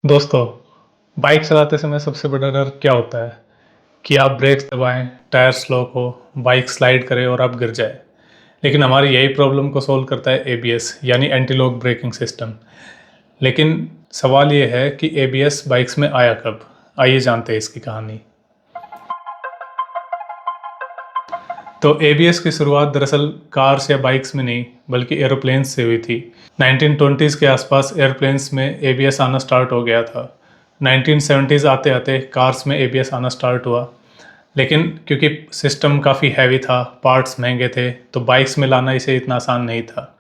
दोस्तों, बाइक चलाते समय सबसे बड़ा डर क्या होता है कि आप ब्रेक्स दबाएं, टायर स्लॉक हो, बाइक स्लाइड करे और आप गिर जाए। लेकिन हमारी यही प्रॉब्लम को सॉल्व करता है एबीएस यानी एंटी लॉक ब्रेकिंग सिस्टम। लेकिन सवाल ये है कि एबीएस बाइक्स में आया कब? आइए जानते हैं इसकी कहानी। तो एबीएस की शुरुआत दरअसल कार्स या बाइक्स में नहीं बल्कि एरोप्लेन्स से हुई थी। 1920s के आसपास एयरप्लेन्स में एबीएस आना स्टार्ट हो गया था। 1970s आते आते कार्स में एबीएस आना स्टार्ट हुआ। लेकिन क्योंकि सिस्टम काफ़ी हैवी था, पार्ट्स महंगे थे, तो बाइक्स में लाना इसे इतना आसान नहीं था।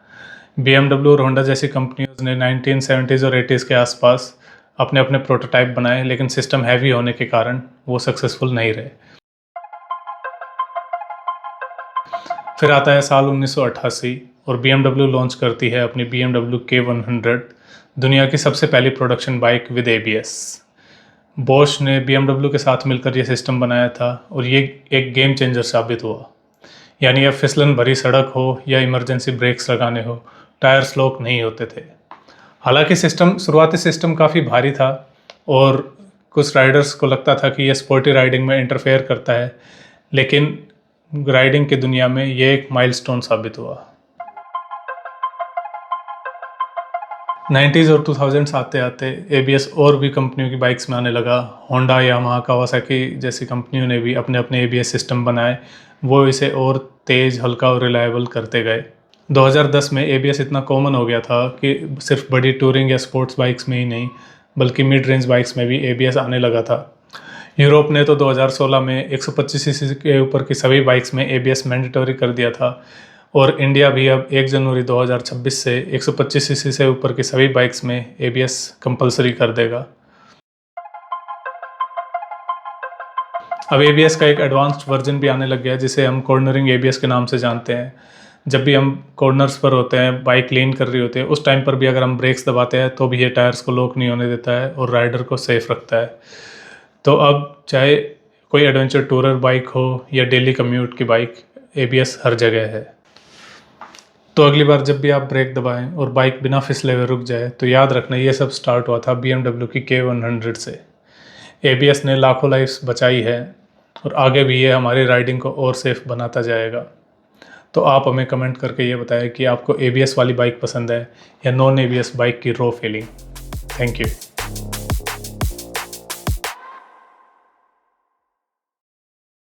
बीएमडब्ल्यू और होंडा जैसी कंपनियों ने 1970s और 80s के आसपास अपने अपने प्रोटोटाइप बनाए, लेकिन सिस्टम हैवी होने के कारण वो सक्सेसफुल नहीं रहे। फिर आता है साल 1988 और बीएमडब्ल्यू लॉन्च करती है अपनी बीएमडब्ल्यू के 100, दुनिया की सबसे पहली production bike with ABS. Bosch ने बीएमडब्ल्यू के साथ मिलकर ये सिस्टम बनाया था और ये एक गेम चेंजर साबित हुआ। यानी अब फिसलन भरी सड़क हो या इमरजेंसी ब्रेक्स लगाने हो, टायर स्लॉक नहीं होते थे। हालांकि शुरुआती सिस्टम काफ़ी भारी था और कुछ राइडर्स को लगता था कि यह स्पोर्टी राइडिंग में इंटरफेयर करता है, लेकिन राइडिंग की दुनिया में ये एक माइलस्टोन साबित हुआ। 90s और 2000s आते आते एबीएस और भी कंपनियों की बाइक्स में आने लगा। होंडा, यामाहा, कावासाकी जैसी कंपनियों ने भी अपने अपने एबीएस सिस्टम बनाए। वो इसे और तेज़, हल्का और रिलायबल करते गए। 2010 में एबीएस इतना कॉमन हो गया था कि सिर्फ बड़ी टूरिंग या स्पोर्ट्स बाइक्स में ही नहीं बल्कि मिड रेंज बाइक्स में भी एबीएस आने लगा था। यूरोप ने तो 2016 में 125 सीसी के ऊपर की सभी बाइक्स में एबीएस मैंडेटरी कर दिया था और इंडिया भी अब 1 जनवरी 2026 से 125 सीसी से ऊपर की सभी बाइक्स में एबीएस कंपलसरी कर देगा। अब एबीएस का एक एडवांस्ड वर्जन भी आने लग गया है जिसे हम कॉर्नरिंग एबीएस के नाम से जानते हैं। जब भी हम कॉर्नर्स पर होते हैं, बाइक लीन कर रही होती है, उस टाइम पर भी अगर हम ब्रेक्स दबाते हैं तो भी ये टायर्स को लॉक नहीं होने देता है और राइडर को सेफ रखता है। तो अब चाहे कोई एडवेंचर टूरर बाइक हो या डेली कम्यूट की बाइक, एबीएस हर जगह है। तो अगली बार जब भी आप ब्रेक दबाएं और बाइक बिना फिसले हुए रुक जाए तो याद रखना ये सब स्टार्ट हुआ था बीएमडब्ल्यू की के 100 से। एबीएस ने लाखों लाइफ्स बचाई है और आगे भी ये हमारी राइडिंग को और सेफ बनाता जाएगा। तो आप हमें कमेंट करके ये बताएं कि आपको एबीएस वाली बाइक पसंद है या नॉन एबीएस बाइक की रॉ फीलिंग। Thank you.